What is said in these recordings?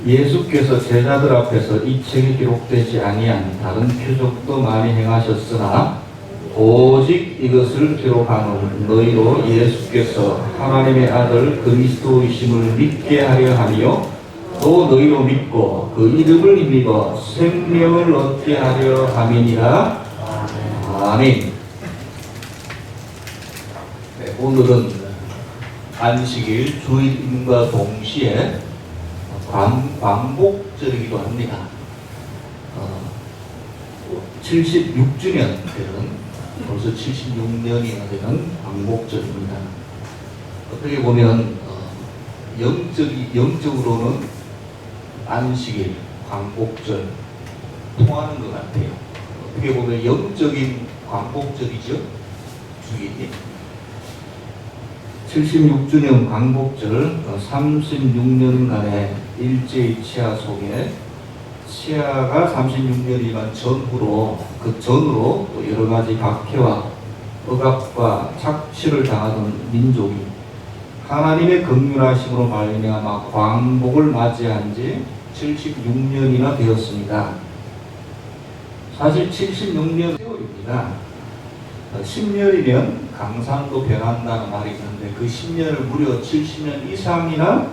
예수께서 제자들 앞에서 이 책에 기록되지 아니한 다른 표적도 많이 행하셨으나 오직 이것을 기록하는 너희로 예수께서 하나님의 아들 그리스도이심을 믿게 하려 하며 또 너희로 믿고 그 이름을 힘입어 생명을 얻게 하려 함이니라. 아멘. 네, 오늘은 안식일 주일임과 동시에 광복절이기도 합니다. 76주년 되는, 벌써 76년이나 되는 광복절입니다. 어떻게 보면 영적으로는 안식일, 광복절 통하는 것 같아요. 어떻게 보면 영적인 광복절이죠, 주일이. 76주년 광복절, 36년간의 일제의 치하 속에 치하가 36년이란 전후로, 그 전으로 또 여러 가지 박해와 억압과 착취를 당하던 민족이 하나님의 긍휼하심으로 말미암아 광복을 맞이한 지 76년이나 되었습니다. 사실 76년 세월입니다. 10년이면 강산도 변한다는 말이 있는데 그 10년을 무려 70년 이상이나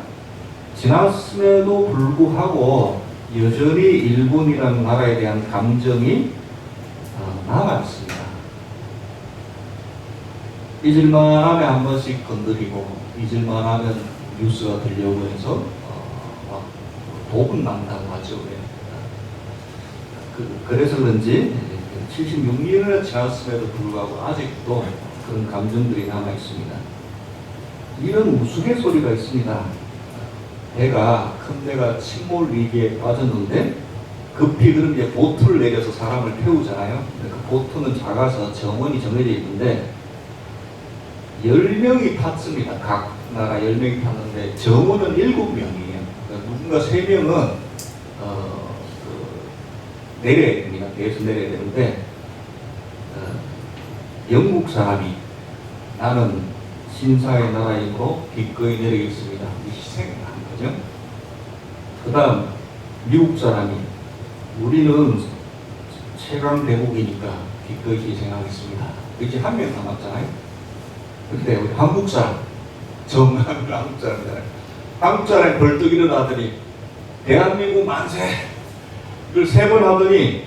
지났음에도 불구하고 여전히 일본이라는 나라에 대한 감정이 남아있습니다. 잊을만 하면 한 번씩 건드리고 잊을만 하면 뉴스가 들려오고 해서 독은 난다고 하죠. 그래서 그런지 76년을 지났음에도 불구하고 아직도 그런 감정들이 남아있습니다. 이런 우스갯소리가 있습니다. 큰 배가 침몰 위기에 빠졌는데 급히 그럼 이제 보트를 내려서 사람을 태우잖아요. 그 보트는 작아서 정원이 정해져 있는데 10명이 탔습니다. 각 나라 10명이 탔는데 정원은 7명이에요. 그러니까 누군가 3명은 내려야 됩니다. 배에서 내려야 되는데 영국 사람이 나는 신사의 나라이므로 기꺼이 내리겠습니다. 희생을 한 거죠. 그 다음 미국 사람이 우리는 최강 대국이니까 기꺼이 희생하겠습니다. 이제 한 명 남았잖아요. 근데 우리 한국 사람, 정말 한국 사람이잖아요. 한국 사람이 벌떡 일어나더니 대한민국 만세! 이걸 3번 하더니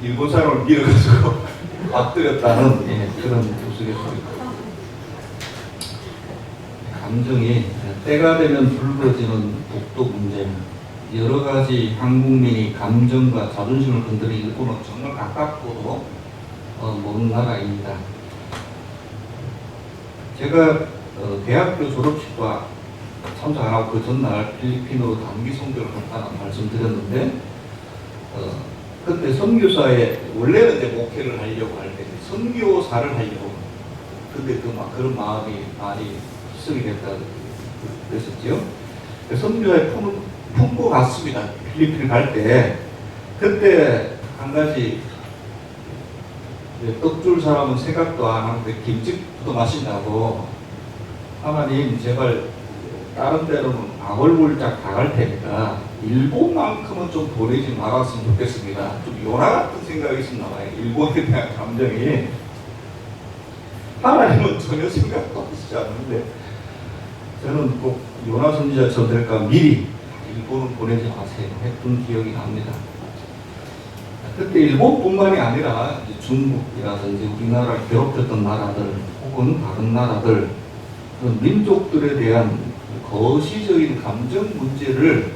일본 사람을 밀어가지고 엎드렸다는 그런 우스갯소리. 감정이 때가 되면 붉어지는 독도 문제, 여러 가지 한국민이 감정과 자존심을 건드린 일본은 정말 가깝고도 먼 나라입니다. 제가 대학교 졸업식과 참석 안 하고 그 전날 필리핀으로 단기 선교를 간다는 말씀드렸는데 그때 선교사에 원래는 이제 목회를 하려고 할 때 선교사를 하려고, 근데 그런 마음이 많이 희석이 됐다 그랬었죠. 선교사에 품고 갔습니다. 필리핀을 갈 때. 그때 한 가지, 떡 줄 사람은 생각도 안 하는데 김치부터 마신다고, 하나님 제발 다른 데로는 아골골짝 다 갈 테니까 일본만큼은 좀 보내지 말았으면 좋겠습니다. 좀 요나 같은 생각이 있었나 봐요. 일본에 대한 감정이. 하나님은 전혀 생각도 하시지 않는데 저는 꼭 요나 선지자처럼 될까 미리 일본은 보내지 마세요 했던 기억이 납니다. 그때 일본뿐만이 아니라 중국이라든지 우리나라를 괴롭혔던 나라들 혹은 다른 나라들, 그런 민족들에 대한 거시적인 감정 문제를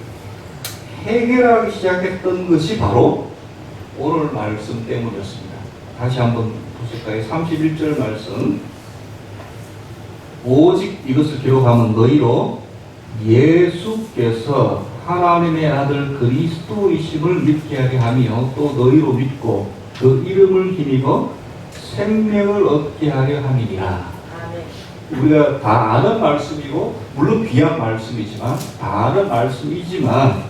해결하기 시작했던 것이 바로 오늘 말씀 때문이었습니다. 다시 한번 보실까요? 31절 말씀. 오직 이것을 기록하면 너희로 예수께서 하나님의 아들 그리스도이심을 믿게 하게 하며 또 너희로 믿고 그 이름을 힘입어 생명을 얻게 하려 함이니라. 우리가 다 아는 말씀이고 물론 귀한 말씀이지만 다 아는 말씀이지만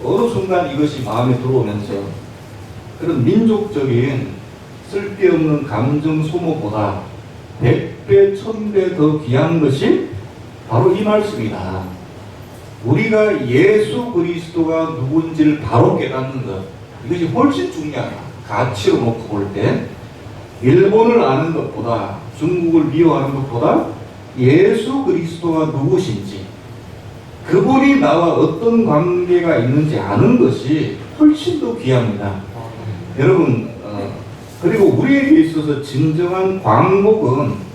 어느 순간 이것이 마음에 들어오면서 그런 민족적인 쓸데없는 감정 소모보다 100배, 1000배 더 귀한 것이 바로 이 말씀이다. 우리가 예수 그리스도가 누군지를 바로 깨닫는 것, 이것이 훨씬 중요하다. 가치로 놓고 볼 때 일본을 아는 것보다, 중국을 미워하는 것보다 예수 그리스도가 누구신지, 그분이 나와 어떤 관계가 있는지 아는 것이 훨씬 더 귀합니다. 여러분, 그리고 우리에게 있어서 진정한 광복은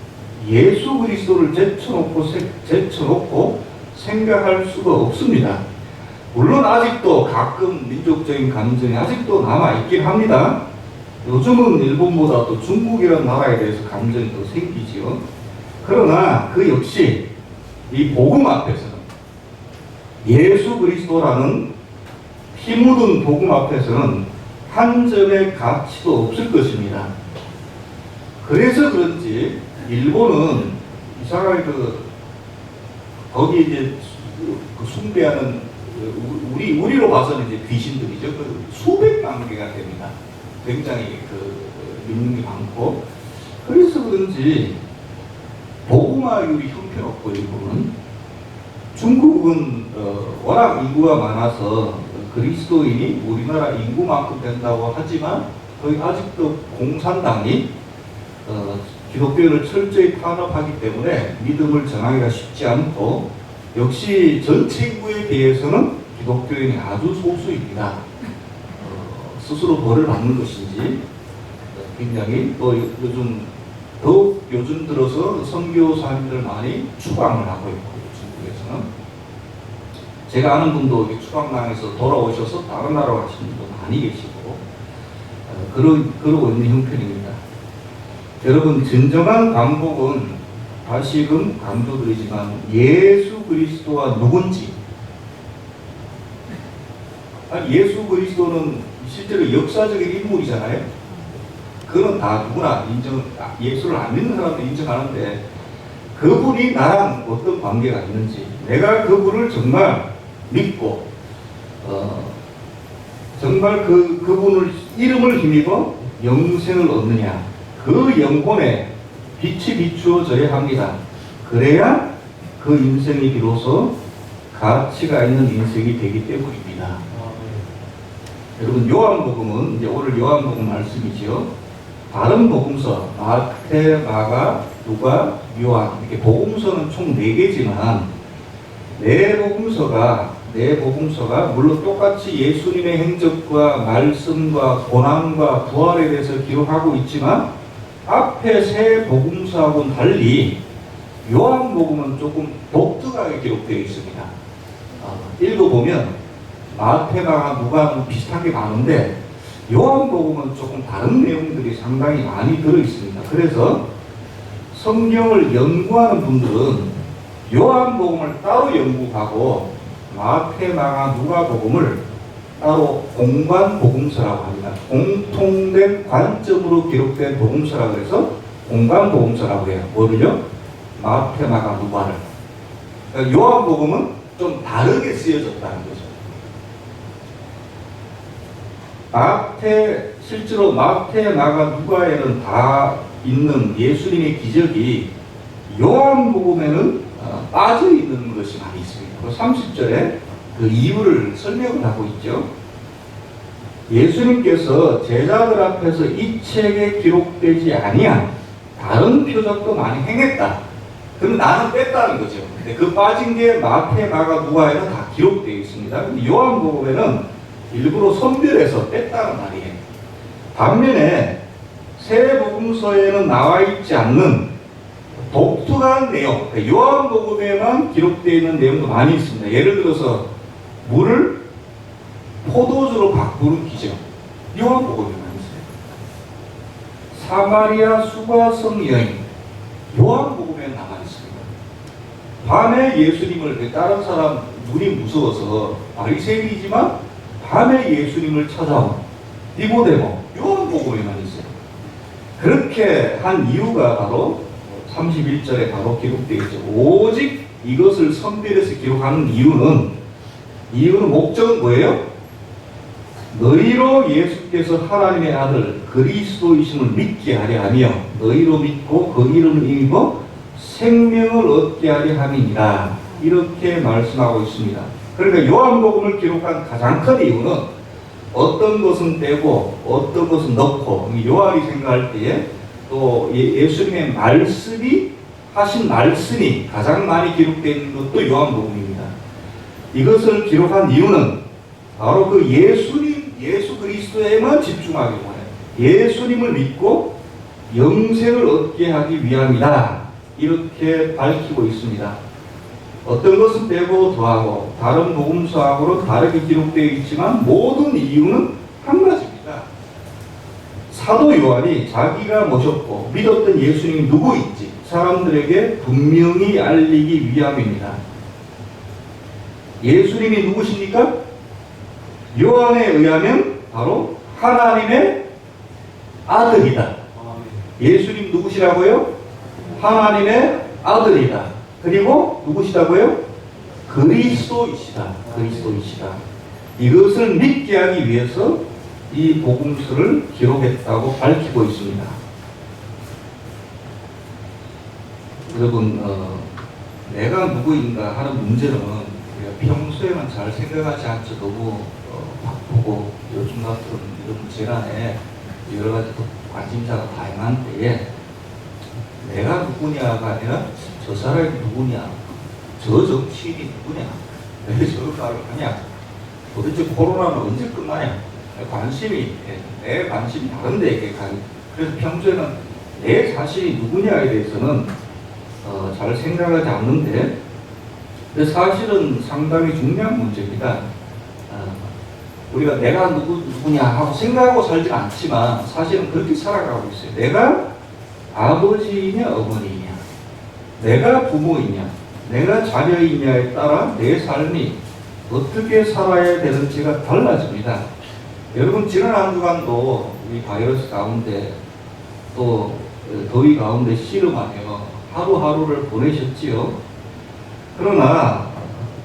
예수 그리스도를 제쳐놓고 생각할 수가 없습니다. 물론 아직도 가끔 민족적인 감정이 아직도 남아있긴 합니다. 요즘은 일본보다 또 중국이라는 나라에 대해서 감정이 더 생기지요. 그러나 그 역시 이 복음 앞에서는, 예수 그리스도라는 피 묻은 복음 앞에서는 한 점의 가치도 없을 것입니다. 그래서 그런지 일본은 이상하게 거기 이제 숭배하는 우리로 봐서는 이제 귀신들이죠. 수백만 개가 됩니다. 굉장히 믿는 게 많고, 그래서 그런지 복음화율이 형편없고, 일본은 중국은 워낙 인구가 많아서 그리스도인이 우리나라 인구만큼 된다고 하지만 거의 아직도 공산당이 기독교를 철저히 탄압하기 때문에 믿음을 정하기가 쉽지 않고, 역시 전체 인구에 비해서는 기독교인이 아주 소수입니다. 스스로 벌을 받는 것인지 굉장히 또 더욱 요즘 들어서 선교사님들 많이 추방을 하고 있고, 중국에서는 제가 아는 분도 추방당해서 돌아오셔서 다른 나라로 가시는 분도 많이 계시고, 그러고 있는 형편입니다. 여러분, 진정한 광복은 다시금 강조드리지만 예수 그리스도가 누군지, 예수 그리스도는 실제로 역사적인 인물이잖아요. 그건 다 누구나 예수를 안 믿는 사람도 인정하는데, 그분이 나랑 어떤 관계가 있는지, 내가 그분을 정말 믿고 정말 그분을 이름을 힘입어 영생을 얻느냐, 그 영혼에 빛이 비추어져야 합니다. 그래야 그 인생이 비로소 가치가 있는 인생이 되기 때문입니다. 여러분, 요한복음은 이제 오늘 요한복음 말씀이지요. 다른 복음서 마태, 마가, 누가, 요한, 이렇게 복음서는 총 4개지만 네 복음서가 물론 똑같이 예수님의 행적과 말씀과 고난과 부활에 대해서 기록하고 있지만 앞에 세 복음서하고는 달리 요한복음은 조금 독특하게 기록되어 있습니다. 읽어보면 마태, 마가, 누가는 비슷한 게 많은데 요한복음은 조금 다른 내용들이 상당히 많이 들어있습니다. 그래서 성경을 연구하는 분들은 요한복음을 따로 연구하고 마태, 마가, 누가복음을 따로 공관복음서라고 합니다. 공통된 관점으로 기록된 복음서라고 해서 공관복음서라고 해요. 뭐를요? 마태, 마가, 누가를. 그러니까 요한복음은 좀 다르게 쓰여졌다는 거죠. 실제로 마태, 마가, 누가에는 다 있는 예수님의 기적이 요한복음에는 빠져 있는 것이 많이 있습니다. 30절에 그 이유를 설명을 하고 있죠. 예수님께서 제자들 앞에서 이 책에 기록되지 아니한 다른 표적도 많이 행했다. 그럼 나는 뺐다는 거죠. 근데 그 빠진 게 마태, 마가, 누가에는 다 기록되어 있습니다. 근데 요한복음에는 일부러 선별해서 뺐다는 말이에요. 반면에 세 복음서에는 나와 있지 않는 독특한 내용, 요한복음에만 기록되어 있는 내용도 많이 있습니다. 예를 들어서 물을 포도주로 바꾸는 기적, 요한복음에만 있어요. 사마리아 수가성 여인, 요한복음에 나와 있습니다. 밤에 예수님을, 다른 사람 눈이 무서워서 바리새인이지만 밤에 예수님을 찾아온 니고데모, 요한복음에만 있어요. 그렇게 한 이유가 바로 31절에 바로 기록되어 있죠. 오직 이것을 선별해서 기록하는 이유는 목적은 뭐예요? 너희로 예수께서 하나님의 아들 그리스도이심을 믿게 하려 하며 너희로 믿고 그 이름을 입어 생명을 얻게 하려 함이니라. 이렇게 말씀하고 있습니다. 그러니까 요한복음을 기록한 가장 큰 이유는 어떤 것은 떼고 어떤 것은 넣고, 요한이 생각할 때에 또 예수님의 말씀이 하신 말씀이 가장 많이 기록되어 있는 것도 요한복음입니다. 이것을 기록한 이유는 바로 그 예수 그리스도에만 집중하기 원해요. 예수님을 믿고 영생을 얻게 하기 위함이다. 이렇게 밝히고 있습니다. 어떤 것은 빼고 더하고 다른 복음서하고로 다르게 기록되어 있지만 모든 이유는 한 가지입니다. 사도 요한이 자기가 모셨고 믿었던 예수님이 누구인지 사람들에게 분명히 알리기 위함입니다. 예수님이 누구십니까? 요한에 의하면 바로 하나님의 아들이다. 예수님 누구시라고요? 하나님의 아들이다. 그리고 누구시다고요? 그리스도이시다. 그리스도이시다. 이것을 믿게 하기 위해서 이 복음서를 기록했다고 밝히고 있습니다. 여러분, 내가 누구인가 하는 문제는 우리가 평소에는 잘 생각하지 않죠. 너무 바쁘고 요즘 같은 이런 재난에 여러 가지 관심사가 다양한 때에 내가 누구냐가 아니라 저 사람이 누구냐, 저 정치인이 누구냐, 왜 저런 말을 하냐, 도대체 코로나는 언제 끝나냐, 내 관심이 다른데 이게 그래서 평소에는 내 자신이 누구냐에 대해서는 잘 생각하지 않는데, 사실은 상당히 중요한 문제입니다. 우리가 내가 누구냐 하고 생각하고 살지 않지만 사실은 그렇게 살아가고 있어요. 내가 아버지이냐 어머니이냐, 내가 부모이냐, 내가 자녀이냐에 따라 내 삶이 어떻게 살아야 되는지가 달라집니다. 여러분, 지난 한 주간도 이 바이러스 가운데 또 더위 가운데 씨름하며 하루하루를 보내셨지요. 그러나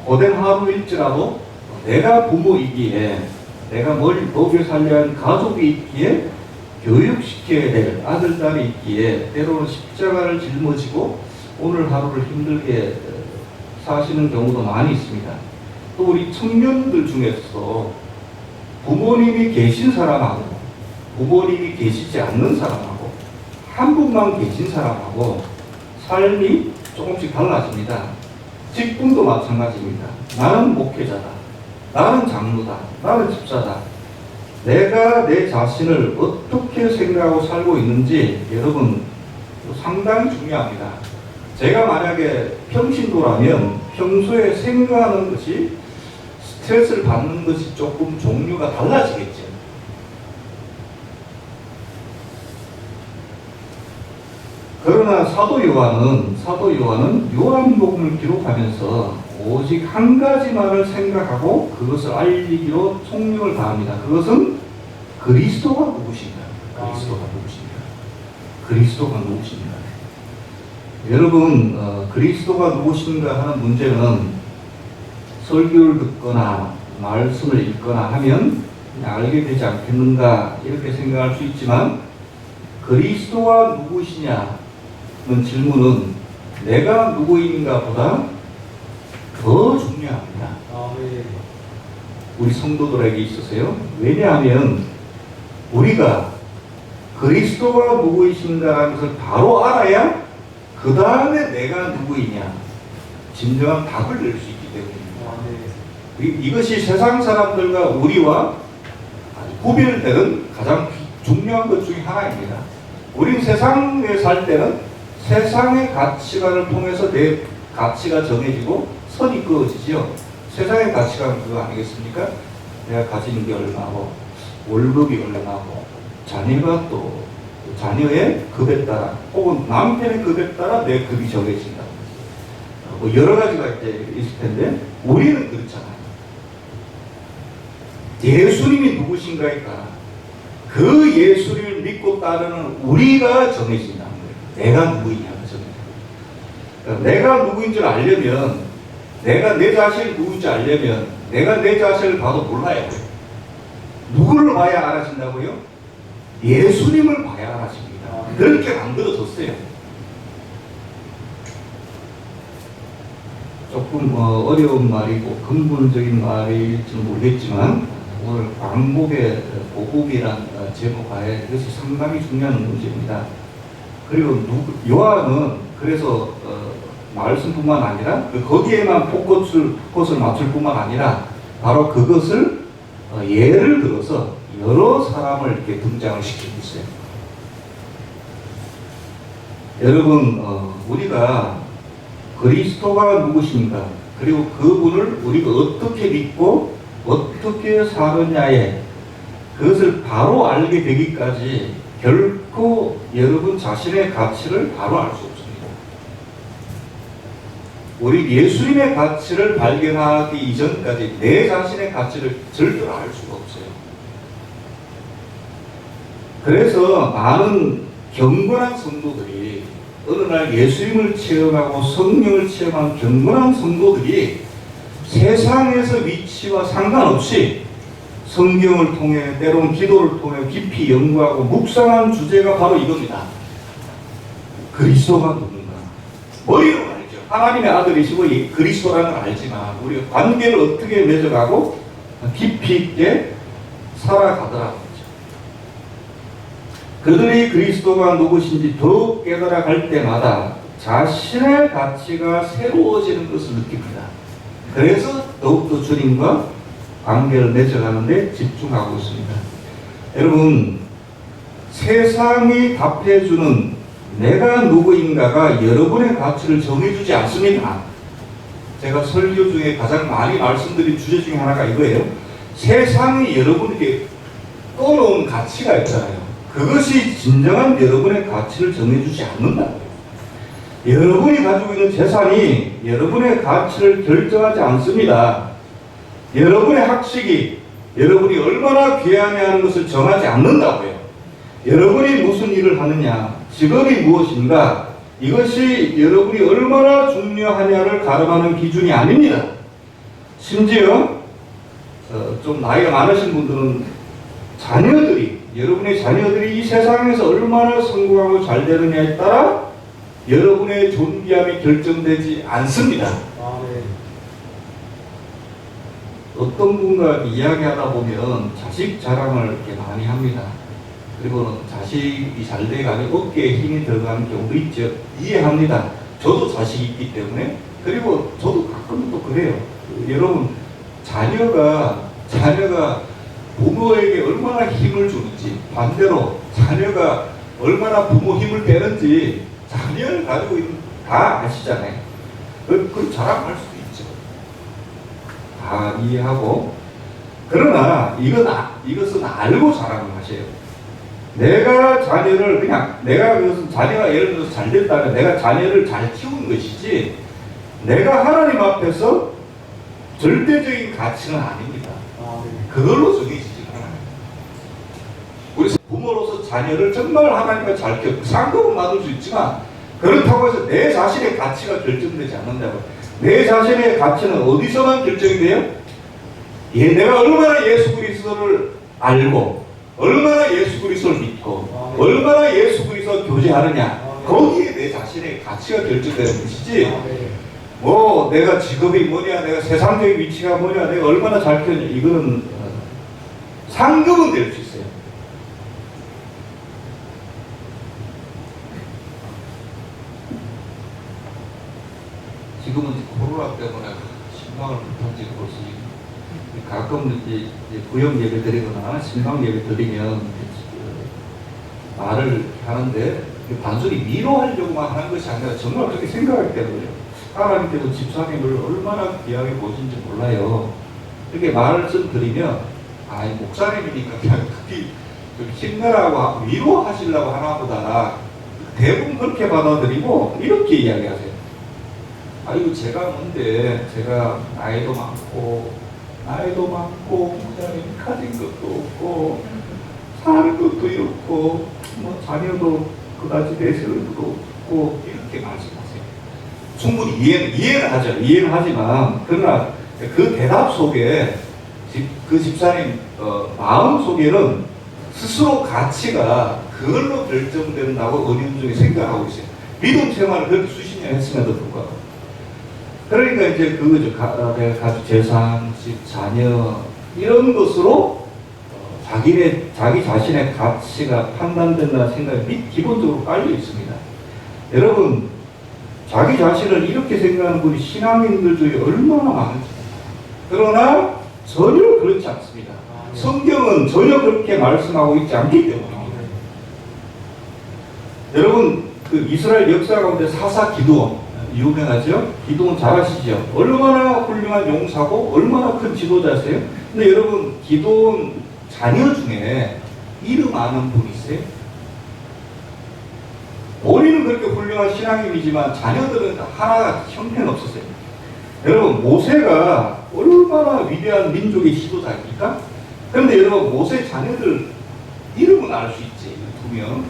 고된 하루일지라도 내가 부모이기에, 내가 뭘 먹여 살려야 하는 가족이 있기에, 교육시켜야 될 아들, 딸이 있기에 때로는 십자가를 짊어지고 오늘 하루를 힘들게 사시는 경우도 많이 있습니다. 또 우리 청년들 중에서 부모님이 계신 사람하고 부모님이 계시지 않는 사람하고 한 분만 계신 사람하고 삶이 조금씩 달라집니다. 직분도 마찬가지입니다. 나는 목회자다, 나는 장로다, 나는 집사다. 내가 내 자신을 어떻게 생각하고 살고 있는지 여러분 상당히 중요합니다. 제가 만약에 평신도라면 평소에 생각하는 것이, 스트레스를 받는 것이 조금 종류가 달라지겠죠. 그러나 사도 요한은 요한복음을 기록하면서 오직 한 가지만을 생각하고 그것을 알리기로 총력을 다합니다. 그것은 그리스도가 누구신가? 그리스도가 누구신가? 여러분, 그리스도가 누구신가 하는 문제는 설교를 듣거나 말씀을 읽거나 하면 알게 되지 않겠는가 이렇게 생각할 수 있지만, 그리스도가 누구시냐는 질문은 내가 누구인가 보다 더 중요합니다. 우리 성도들에게 있어서요. 왜냐하면 우리가 그리스도가 누구이신가라는 것을 바로 알아야 그 다음에 내가 누구이냐 진정한 답을 낼 수 있기 때문입니다. 이것이 세상 사람들과 우리와 구별되는 가장 중요한 것 중에 하나입니다. 우린 세상에 살 때는 세상의 가치관을 통해서 내 가치가 정해지고 선이 그어지죠. 세상의 가치관은 그거 아니겠습니까? 내가 가진 게 얼마고, 월급이 얼마고, 자녀가 또 자녀의 급에 따라 혹은 남편의 급에 따라 내 급이 정해진다. 뭐 여러 가지가 있을 텐데 우리는 그렇잖아요. 예수님이 누구신가니까 그 예수님을 믿고 따르는 우리가 정해진다는 거예요. 내가 누구이냐가 정해져요. 그러니까 내가 누구인 줄 알려면, 내가 내 자신이 누구인지 알려면 내가 내 자신을 봐도 몰라야 돼요. 누구를 봐야 알아진다고요? 예수님을 봐야 알아집니다. 그렇게 만들어졌어요. 조금 어려운 말이고 근본적인 말일지는 모르겠지만 오늘 광복의 보복이란 제목하에 이것이 상당히 중요한 문제입니다. 그리고 요한은 그래서 말씀뿐만 아니라 거기에만 포커스를 맞출 뿐만 아니라 바로 그것을 예를 들어서 여러 사람을 이렇게 등장을 시키고 있어요. 여러분, 우리가 그리스도가 누구신가, 그리고 그분을 우리가 어떻게 믿고 어떻게 사느냐에 그것을 바로 알게 되기까지 결코 여러분 자신의 가치를 바로 알 수 없습니다. 우리 예수님의 가치를 발견하기 이전까지 내 자신의 가치를 절대로 알 수가 없어요. 그래서 많은 경건한 성도들이 어느 날 예수님을 체험하고 성령을 체험한 경건한 성도들이 세상에서 위치와 상관없이 성경을 통해 때론 기도를 통해 깊이 연구하고 묵상한 주제가 바로 이겁니다. 그리스도가 누군가. 머리로 알죠. 하나님의 아들이시고 그리스도라는 걸 알지만 우리가 관계를 어떻게 맺어가고 깊이 있게 살아가더라고요. 그들이 그리스도가 누구신지 더욱 깨달아 갈 때마다 자신의 가치가 새로워지는 것을 느낍니다. 그래서 더욱더 주님과 관계를 맺어가는 데 집중하고 있습니다. 여러분, 세상이 답해주는 내가 누구인가가 여러분의 가치를 정해주지 않습니다. 제가 설교 중에 가장 많이 말씀드린 주제 중에 하나가 이거예요. 세상이 여러분에게 떠놓은 가치가 있잖아요. 그것이 진정한 여러분의 가치를 정해주지 않는다고요. 여러분이 가지고 있는 재산이 여러분의 가치를 결정하지 않습니다. 여러분의 학식이 여러분이 얼마나 귀하냐 하는 것을 정하지 않는다고요. 여러분이 무슨 일을 하느냐, 직업이 무엇인가, 이것이 여러분이 얼마나 중요하냐를 가름하는 기준이 아닙니다. 심지어 좀 나이가 많으신 분들은 여러분의 자녀들이 이 세상에서 얼마나 성공하고 잘 되느냐에 따라 여러분의 존귀함이 결정되지 않습니다. 어떤 분과 이야기하다 보면 자식 자랑을 이렇게 많이 합니다. 그리고 자식이 잘 돼가면 어깨에 힘이 들어가는 경우도 있죠. 이해합니다. 저도 자식이 있기 때문에. 그리고 저도 가끔 또 그래요. 여러분, 자녀가 부모에게 얼마나 힘을 주는지, 반대로 자녀가 얼마나 부모 힘을 빼는지 자녀를 가지고 있는 다 아시잖아요. 그걸 자랑할 수도 있죠. 다 이해하고. 그러나 이것은 알고 자랑을 하세요. 내가 자녀를 자녀가 예를 들어서 잘 됐다면 내가 자녀를 잘 키운 것이지 내가 하나님 앞에서 절대적인 가치는 아닙니다. 그걸로 정해지지 않아요. 우리 부모로서 자녀를 정말 하나님과 잘 키워 상급은 받을 수 있지만 그렇다고 해서 내 자신의 가치가 결정되지 않는다고요. 내 자신의 가치는 어디서만 결정이 돼요? 내가 얼마나 예수 그리스도를 알고 얼마나 예수 그리스도를 믿고 얼마나 예수 그리스도와 교제하느냐, 거기에 내 자신의 가치가 결정되는 것이지 뭐 내가 직업이 뭐냐, 내가 세상적인 위치가 뭐냐, 내가 얼마나 잘 키웠냐, 이거는 상급은 될 수 있어요. 지금은 코로나 때문에 신방을 못한 지가 벌써 가끔 이제 구역 예배 드리거나 신방 예배 드리면 말을 하는데 단순히 위로하려고만 하는 것이 아니라 정말 그렇게 생각하기 때문에 하나님께서 집사님을 얼마나 귀하게 보신지 몰라요. 이렇게 말씀 드리면 목사님이니까 그냥 특히 좀 힘내라고 위로하시려고 하나보다 대부분 그렇게 받아들이고 이렇게 이야기하세요. 아이고 제가 뭔데, 제가 나이도 많고 목사님 가진 것도 없고 사는 것도 이렇고 뭐 자녀도 그다지 내세울 것도 없고 이렇게 말씀하세요. 충분히 이해는 하죠. 이해는 하지만 그러나 그 대답 속에 그 집사님 마음 속에는 스스로 가치가 그걸로 결정된다고 은연중에 생각하고 있어요. 믿음 생활을 그렇게 수십 년 했음에도 불구하고. 그러니까 이제 그거죠. 내가 가족 재산, 집, 자녀 이런 것으로 자기 자신의 가치가 판단된다는 생각이 기본적으로 깔려 있습니다. 여러분, 자기 자신을 이렇게 생각하는 분이 신앙인들 중에 얼마나 많은지. 그러나 전혀 그렇지 않습니다. 성경은 전혀 그렇게 말씀하고 있지 않기 때문입니다. 여러분, 그 이스라엘 역사 가운데 사사 기드온 유명하죠? 기드온 잘 아시죠? 얼마나 훌륭한 용사고 얼마나 큰 지도자세요? 근데 여러분, 기드온 자녀 중에 이름 아는 분 있어요? 본인은 그렇게 훌륭한 신앙인이지만 자녀들은 하나가 형편없었어요. 여러분, 모세가 얼마나 위대한 민족의 지도자입니까? 그런데 여러분, 모세 자녀들 이름은 알 수 있지, 2명.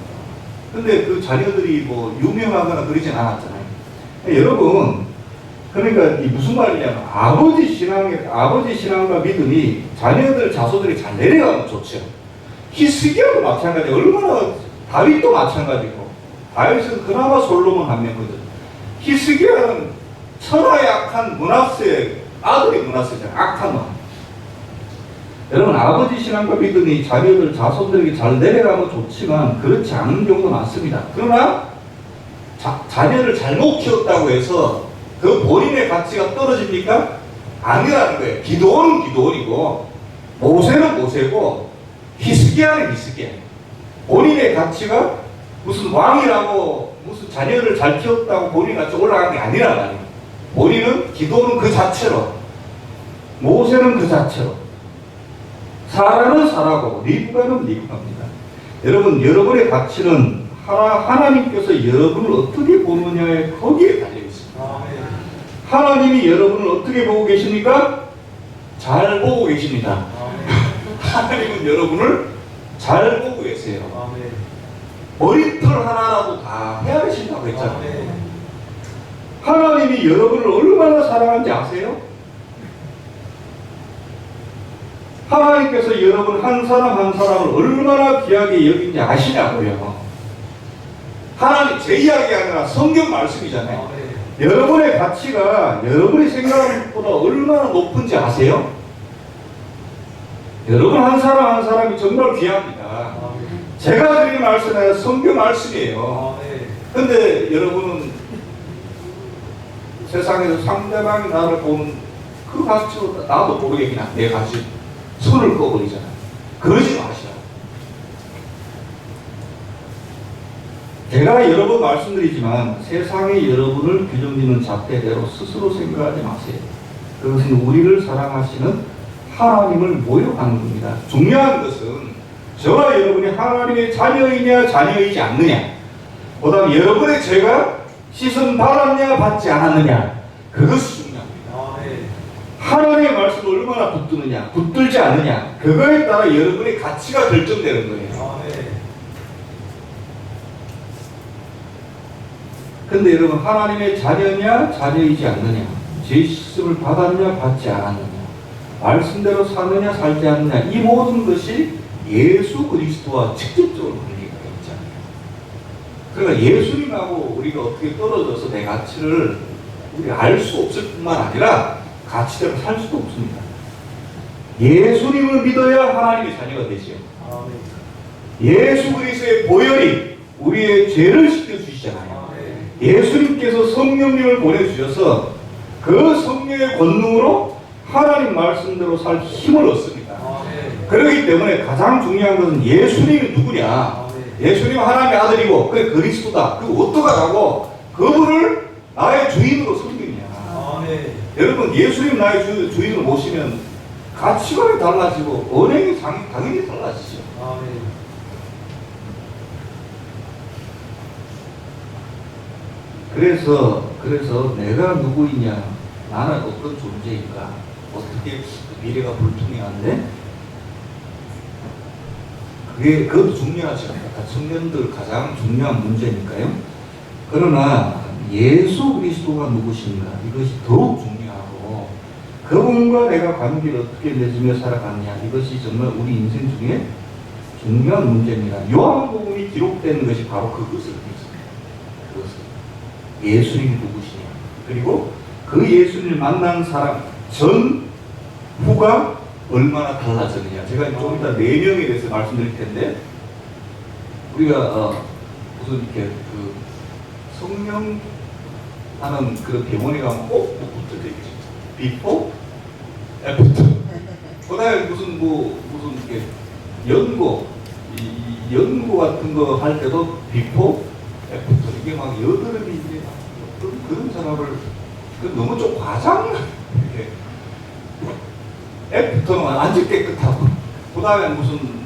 근데 그 자녀들이 뭐 유명하거나 그러진 않았잖아요. 여러분, 그러니까 이 무슨 말이냐면 아버지 신앙과 믿음이 자녀들 자손들이 잘 내려가면 좋죠. 히스기야도 마찬가지. 얼마나 다윗도 마찬가지고. 다윗은 그나마 솔로몬 한 명거든. 히스기야는 천하에 악한 므낫세 아들이 므낫세잖아요. 악한 왕. 여러분, 아버지 신앙과 믿음이 자녀들 자손들에게 잘 내려가면 좋지만 그렇지 않은 경우도 많습니다. 그러나 자녀를 잘못 키웠다고 해서 그 본인의 가치가 떨어집니까? 아니라는 거예요. 기드온은 기드온이고 모세는 모세고 히스기야는 히스기야. 본인의 가치가 무슨 왕이라고 무슨 자녀를 잘 키웠다고 본인 가치 올라간 게 아니란 말이에요. 본인은 기드온은 그 자체로, 모세는 그 자체로, 사라는 사라고 리브가는 리브가입니다. 여러분, 여러분의 가치는 하나님께서 여러분을 어떻게 보느냐에 거기에 달려 있습니다. 하나님이 여러분을 어떻게 보고 계십니까? 잘 보고 계십니다. 하나님은 여러분을 잘 보고 계세요. 머리털 하나라도 다 헤아리신다고 했잖아요. 하나님이 여러분을 얼마나 사랑하는지 아세요? 하나님께서 여러분 한 사람 한 사람을 얼마나 귀하게 여긴지 아시냐고요. 하나님, 제 이야기가 아니라 성경 말씀이잖아요. 여러분의 가치가 여러분이 생각하는 것보다 얼마나 높은지 아세요? 여러분 한 사람 한 사람이 정말 귀합니다. 제가 드린 말씀은 성경 말씀이에요. 근데 여러분은 세상에서 상대방이 나를 보는 그 가치로 나도 모르게 그냥 내 가치 손을 꺼버리잖아요. 그러지 마시라고. 제가 여러 번 말씀드리지만 세상에 여러분을 규정짓는 잣대대로 스스로 생각하지 마세요. 그것은 우리를 사랑하시는 하나님을 모욕하는 겁니다. 중요한 것은 저와 여러분이 하나님의 자녀이냐 자녀이지 않느냐, 그 다음에 여러분의 죄가 씻음 받았냐 받지 않았느냐, 그것이 중요합니다. 하나님의 말씀을 얼마나 붙드느냐 붙들지 않느냐, 그거에 따라 여러분의 가치가 결정되는 거예요. 근데 여러분, 하나님의 자녀냐 자녀이지 않느냐, 죄 씻음을 받았냐 받지 않았느냐, 말씀대로 사느냐 살지 않느냐, 이 모든 것이 예수 그리스도와 직접적으로 관계가 있잖아요. 그러니까 예수님하고 우리가 어떻게 떨어져서 내 가치를 우리가 알 수 없을 뿐만 아니라 가치대로 살 수도 없습니다. 예수님을 믿어야 하나님의 자녀가 되죠. 예수 그리스도의 보혈이 우리의 죄를 씻겨주시잖아요. 예수님께서 성령님을 보내주셔서 그 성령의 권능으로 하나님 말씀대로 살 힘을 얻습니다. 그렇기 때문에 가장 중요한 것은 예수님이 누구냐, 예수님은 하나님의 아들이고 그래 그리스도다, 그리고 어떻게 하고 그분을 나의 주인으로 섬기느냐. 여러분, 예수님 나의 주인으로 모시면 가치관이 달라지고 언행이 당연히 달라지죠. 그래서 내가 누구이냐, 나는 어떤 존재인가, 어떻게 미래가 불투명한데, 그것도 중요하지 않습니까? 청년들 가장 중요한 문제니까요. 그러나 예수 그리스도가 누구신가, 이것이 더욱 중요하고, 그분과 내가 관계를 어떻게 맺으며 살아가느냐, 이것이 정말 우리 인생 중에 중요한 문제입니다. 요한복음이 기록되는 것이 바로 그것을 믿습니다. 그것을. 예수님이 누구시냐, 그리고 그 예수님을 만난 사람 전 후가 얼마나 달라졌느냐. 제가 좀 이따 내명에 대해서 말씀드릴 텐데, 우리가 무슨 이렇게 그 성령 하는 그 대본에 가면 꼭 붙어져 있지. 비포, 애프터. 그다음에 무슨 이렇게 연고, 이 연고 같은 거 할 때도 비포, 애프터. 이게 막 여드름이 이제 그런 사람을 너무 좀 과장. 이렇게 애프터는 아주 깨끗하고, 그다음에 무슨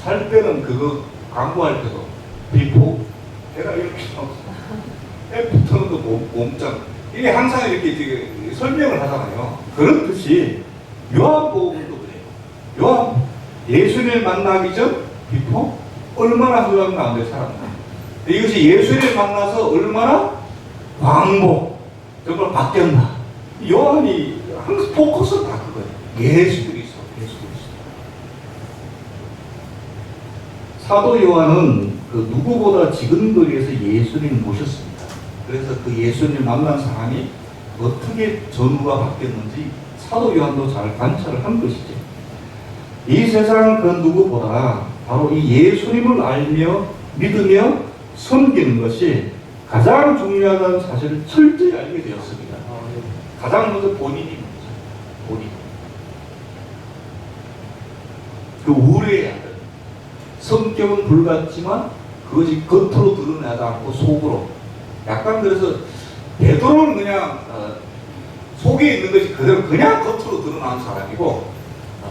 살 때는 그거 광고할 때도 비포, 내가 이렇게 애프터는 또 몸짱. 이게 항상 이렇게 설명을 하잖아요. 그렇듯이 요한복음도 그래요. 요한 예수님을 만나기 전 비포 얼마나 흘러간 가운데 살았나. 이것이 예수님을 만나서 얼마나 광복 정말 바뀌었나. 요한이 항상 포커스는 다 그거예요. 예수 그리스도. 사도 요한은 그 누구보다 지근거리에서 예수님을 모셨습니다. 그래서 그 예수님을 만난 사람이 어떻게 전후가 바뀌었는지 사도 요한도 잘 관찰을 한 것이죠. 이 세상 그 누구보다 바로 이 예수님을 알며 믿으며 섬기는 것이 가장 중요하다는 사실을 철저히 알게 되었습니다. 가장 먼저 본인이 본인. 그 우리의 아들. 성격은 불같지만 그것이 겉으로 드러나지 않고 속으로. 약간 그래서 베드로는 그냥 속에 있는 것이 그대로 그냥 겉으로 드러나는 사람이고,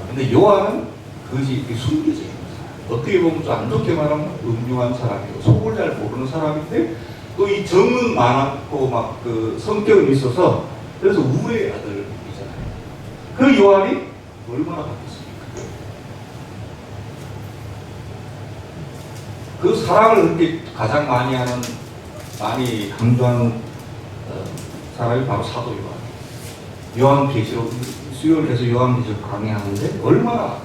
근데 요한은 그것이 이렇게 숨겨져 있는 사람. 어떻게 보면 좀 안 좋게 말하면 음흉한 사람이고 속을 잘 모르는 사람인데 또 이 정은 많고 막 그 성격은 있어서 그래서 우의 아들이잖아요. 그 요한이 얼마나 바뀌었습니까? 그 사랑을 그렇게 가장 많이 강조하는 사람이 바로 사도 요한. 요한계시록 수요일에서 요한계시록 강의하는데 얼마나.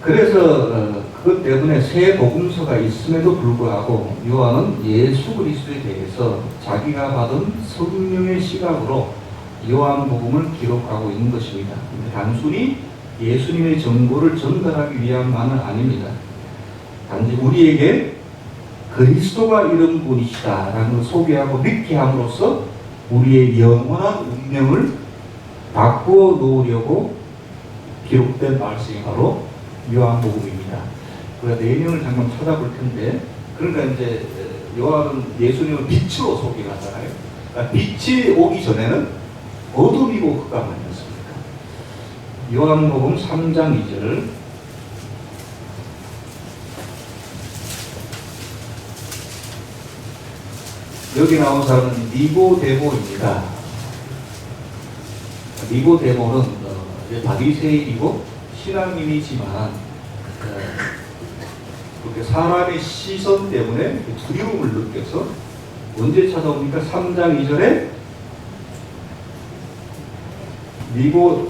그래서 그것 때문에 새 복음서가 있음에도 불구하고 요한은 예수 그리스도에 대해서 자기가 받은 성령의 시각으로 요한복음을 기록하고 있는 것입니다. 단순히 예수님의 정보를 전달하기 위함만은 아닙니다. 단지 우리에게 그리스도가 이런 분이시다라는 걸 소개하고 믿게 함으로써 우리의 영원한 운명을 바꾸어 놓으려고 기록된 말씀이 바로 요한복음입니다. 우리가 내용을 잠깐 찾아볼 텐데, 그러니까 이제 요한은 예수님을 빛으로 소개를 하잖아요. 그러니까 빛이 오기 전에는 어둠이고 흑암이었습니다. 요한복음 3장 2절. 여기 나온 사람은 니고데모입니다. 니고데모는 바리새인이고 신앙인이지만 그렇게 사람의 시선 때문에 두려움을 느껴서 언제 찾아옵니까? 3장 2절에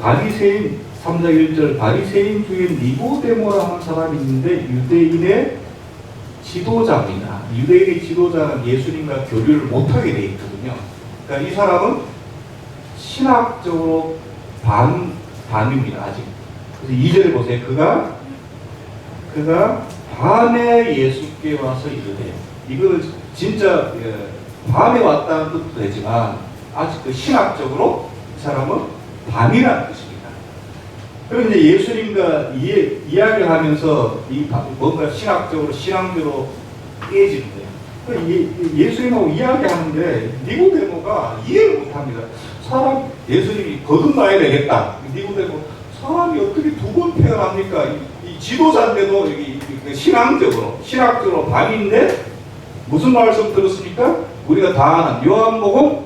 바리새인 3장 1절 바리새인 중에 니고데모라 하는 사람이 있는데 유대인의 지도자입니다. 유대인의 지도자는 예수님과 교류를 못하게 되어 있거든요. 그러니까 이 사람은 신학적으로 반입니다. 아직. 그래서 2절에 보세요. 그가 밤에 예수께 와서 이르되, 이거는 진짜 밤에 왔다는 뜻도 되지만 아직 그 신학적으로 이 사람은 밤이라는 뜻입니다. 그럼 이제 예수님과 이야기를 하면서 뭔가 신앙적으로 깨지는데, 예수님하고 이야기하는데 니고데모가 이해를 못합니다. 예수님이 거듭나야 되겠다. 니고데모, 사람이 어떻게 두 번 태어납니까? 이 지도자인데도 신학적으로 밤인데 무슨 말씀 들었습니까? 우리가 다 아는 요한복음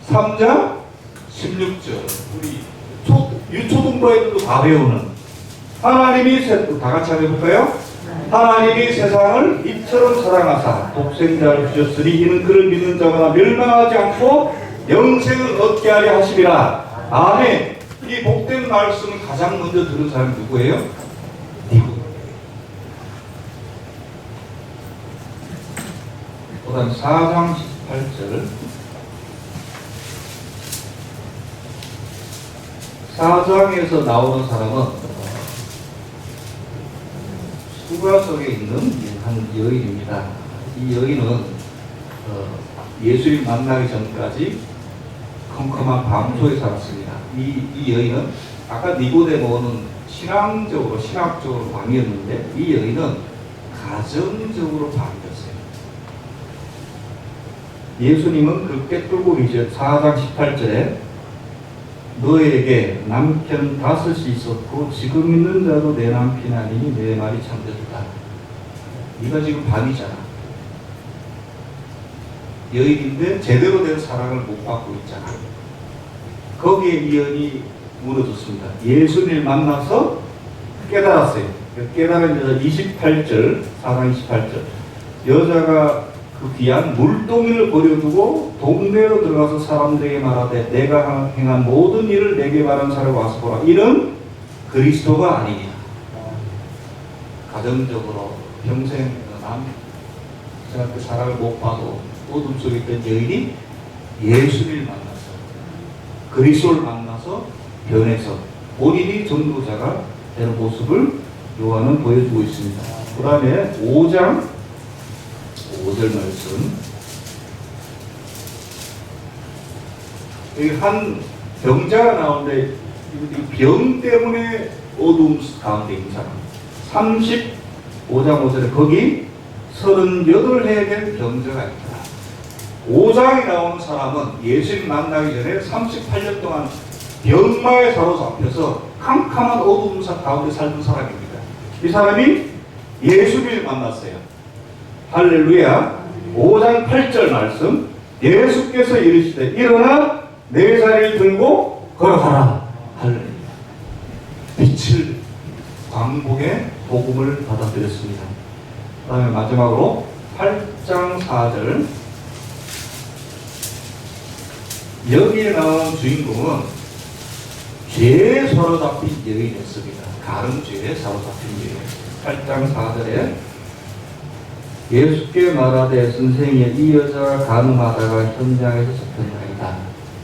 3장 16절. 우리 유초등부 애들도 다 배우는 하나님이 다 같이 한번 해볼까요? 하나님이 세상을 이처럼 사랑하사 독생자를 주셨으니 이는 그를 믿는 자마다 멸망하지 않고 영생을 얻게 하려 하심이라. 아멘. 이 복된 말씀을 가장 먼저 들은 사람이 누구예요? 그다음 4장 18절. 4장에서 나오는 사람은 수가 속에 있는 한 여인입니다. 이 여인은 예수님 만나기 전까지 컴컴한 밤 속에 살았습니다. 이 여인은 아까 니고데모는 신학적으로 왕이었는데 이 여인은 가정적으로 밤이었어요. 예수님은 그 꿰뚫고 이제 4장 18절에 너에게 남편 5이 있었고 지금 있는 자도 내 남편이 아니니 내 말이 참되도다. 네가 지금 밤이잖아. 여인인데 제대로 된 사랑을 못 받고 있잖아. 거기에 미연이 무너졌습니다. 예수님을 만나서 깨달았어요. 깨달은 여자 28절, 4장 28절. 여자가 그 귀한 물동이를 버려두고 동네로 들어가서 사람들에게 말하되 내가 행한 모든 일을 내게 말한 사람을 와서 보라. 이는 그리스도가 아니냐. 가정적으로 평생 남편한테 사랑을 못 받고 어둠 속에 있던 여인이 예수를 만나서 그리스도를 만나서 변해서 본인이 전도자가 되는 모습을 요한은 보여주고 있습니다. 그 다음에 5장 5절 말씀. 여기 한 병자가 나오는데 병 때문에 어두움 가운데 있는 사람. 35장 5절에 거기 38해 된 병자가 있다. 5장에 나오는 사람은 예수님 만나기 전에 38년 동안 병마에 사로잡혀서 캄캄한 어두움 가운데 살던 사람입니다. 이 사람이 예수님을 만났어요. 할렐루야. 5장 8절 말씀. 예수께서 이르시되 일어나 내 자리를 들고 걸어가라. 할렐루야. 빛을 광복의 복음을 받아들였습니다. 그 다음에 마지막으로 8장 4절. 여기에 나온 주인공은 죄에 사로잡힌 여인이었습니다. 가늠죄에 사로잡힌 여인. 8장 4절에 예수께 말하되 선생님 이 여자가 가늠하다가 현장에서 잡혔나이다.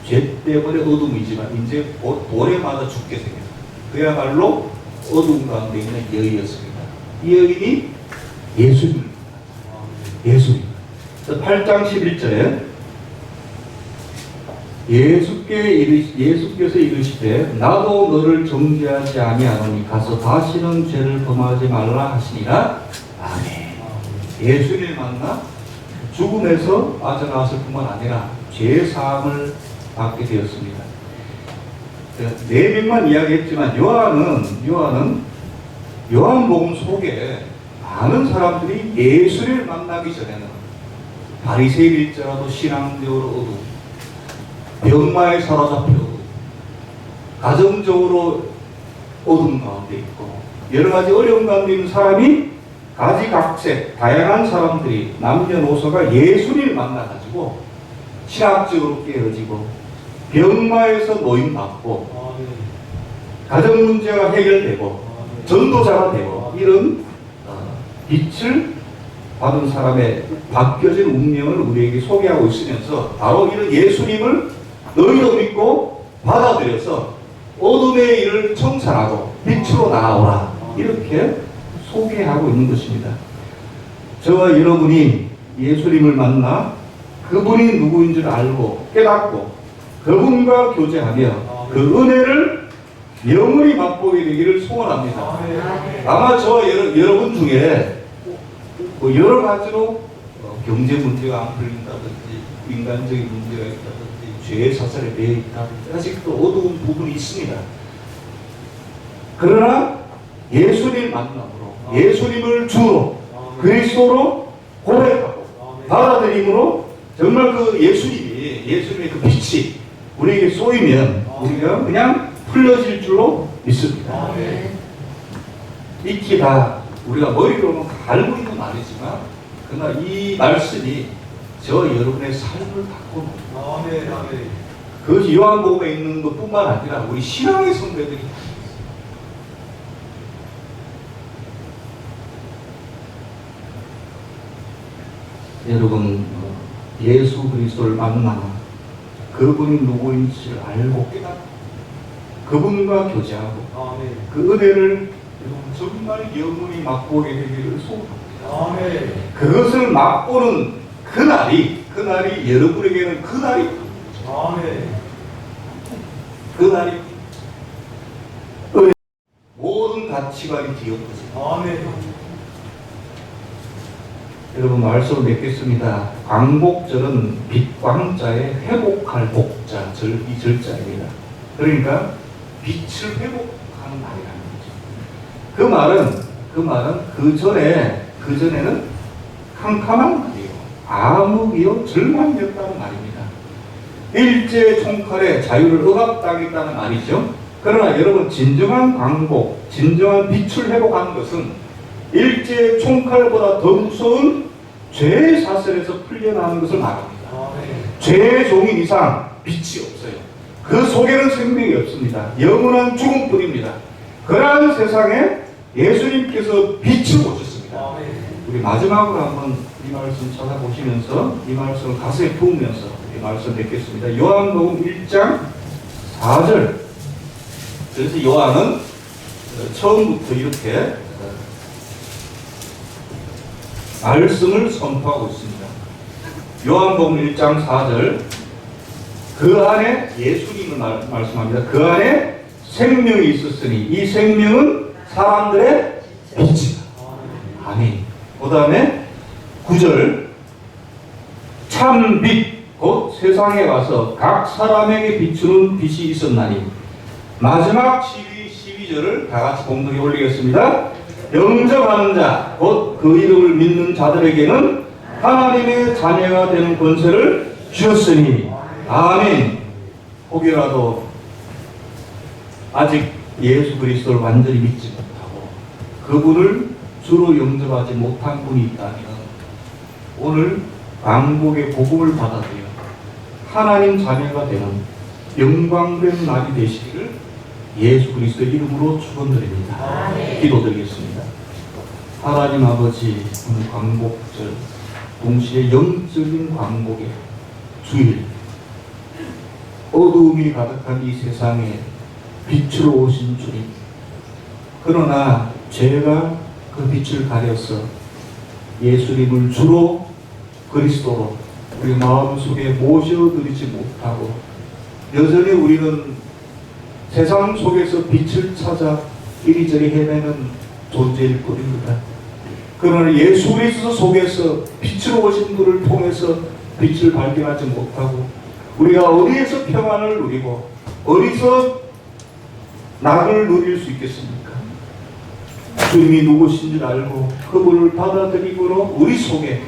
죄 때문에 어둠이지만 이제 곧 돌에 맞아 죽게 생겼다. 그야말로 어둠 가운데 있는 여인이었습니다. 이 여인이 예수님. 8장 11절에 예수께서 이르시되 나도 너를 정죄하지 아니하노니 가서 다시는 죄를 범하지 말라 하시니라. 아멘. 예수님을 만나 죽음에서 빠져나왔을 뿐만 아니라 죄 사함을 받게 되었습니다. 4명만 이야기했지만 요한복음 속에 많은 사람들이 예수를 만나기 전에는 바리새인일지라도 신앙적으로 어두운 병마에 사로잡혀 가정적으로 어둠 가운데 있고 여러 가지 어려움 가운데 있는 사람이 가지각색 다양한 사람들이 남녀노소가 예수님을 만나가지고 신학적으로 깨어지고 병마에서 노임받고 가정 문제가 해결되고 전도자가 되고 이런 빛을 받은 사람의 바뀌어진 운명을 우리에게 소개하고 있으면서 바로 이런 예수님을 너희도 믿고 받아들여서 어둠의 일을 청산하고 빛으로 나아오라 이렇게 소개하고 있는 것입니다. 저와 여러분이 예수님을 만나 그분이 누구인 줄 알고 깨닫고 그분과 교제하며 그 은혜를 영원히 맛보게 되기를 소원합니다. 아마 저와 여러분 중에 뭐 여러 가지로 경제 문제가 안 풀린다든지 인간적인 문제가 있다든지 죄의 사슬에 매여 있다든지 아직도 어두운 부분이 있습니다. 그러나 예수님 만남으로 예수님을 주로 그리스도로 고백하고 받아들임으로 정말 그 예수님의 그 빛이 우리에게 쏘이면 우리가 그냥 풀려질 줄로 믿습니다. 익히 다 우리가 머리로는 알고 있는 말이지만 그러나 이 말씀이 저 여러분의 삶을 바꿔놓습니다. 그것이 요한복음에 있는 것뿐만 아니라 우리 신앙의 선배들이 여러분 예수 그리스도를 만나 그분이 누구인지를 알고 깨닫고 그분과 교제하고 그 은혜를 정말 영원히 맛보게 되기를 소원합니다. 그것을 맛보는 그날이 여러분에게는 그날이 모든 가치관이 뒤엎어집니다. 여러분 말씀을 맺겠습니다. 광복절은 빛광자의 회복할 복자, 이 절자입니다. 그러니까 빛을 회복하는 날이라는 거죠. 그 말은 그 전에는 캄캄한 날이요, 암흑이요, 절망이었다는 말입니다. 일제 총칼에 자유를 억압당했다는 말이죠. 그러나 여러분, 진정한 광복, 진정한 빛을 회복하는 것은 일제 총칼보다 더 무서운 죄의 사슬에서 풀려나는 것을 말합니다. 죄의 종인 이상 빛이 없어요. 그 속에는 생명이 없습니다. 영원한 죽음뿐입니다. 그러한 세상에 예수님께서 빛을 오셨습니다. 우리 마지막으로 한번 이 말씀 찾아보시면서 이 말씀을 가슴에 부으면서 이 말씀 뵙겠습니다. 요한복음 1장 4절. 그래서 요한은 처음부터 이렇게 말씀을 선포하고 있습니다. 요한복음 1장 4절. 그 안에 예수님을 말씀합니다. 그 안에 생명이 있었으니 이 생명은 사람들의 빛이다. 아멘. 그 다음에 9절. 참 빛 곧 세상에 와서 각 사람에게 비추는 빛이 있었나니. 마지막 12절을 다 같이 공동에 올리겠습니다. 영접하는 자, 곧 그 이름을 믿는 자들에게는 하나님의 자녀가 되는 권세를 주셨으니. 아멘. 혹여라도 아직 예수 그리스도를 완전히 믿지 못하고 그분을 주로 영접하지 못한 분이 있다면 오늘 광복의 복음을 받아들여 하나님 자녀가 되는 영광된 날이 되시기를 예수 그리스도의 이름으로 축원드립니다. 기도드리겠습니다. 하나님 아버지, 오늘 광복절 동시에 영적인 광복의 주일, 어두움이 가득한 이 세상에 빛으로 오신 주님, 그러나 죄가 그 빛을 가려서 예수님을 주로 그리스도로 우리 마음속에 모셔드리지 못하고 여전히 우리는 세상 속에서 빛을 찾아 이리저리 헤매는 존재일 뿐입니다. 그러나 예수 그리스도 속에서 빛으로 오신 분을 통해서 빛을 발견하지 못하고 우리가 어디에서 평안을 누리고 어디서 낙을 누릴 수 있겠습니까? 주님이 누구신지 알고 그분을 받아들이므로 우리 속에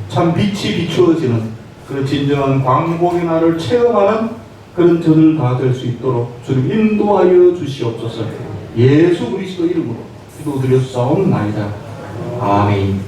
참 빛이 비추어지는 그런 진정한 광복의 날을 체험하는 그런 저들 다 될 수 있도록 주님 인도하여 주시옵소서. 예수 그리스도 이름으로 기도드렸사옵나이다. 아멘.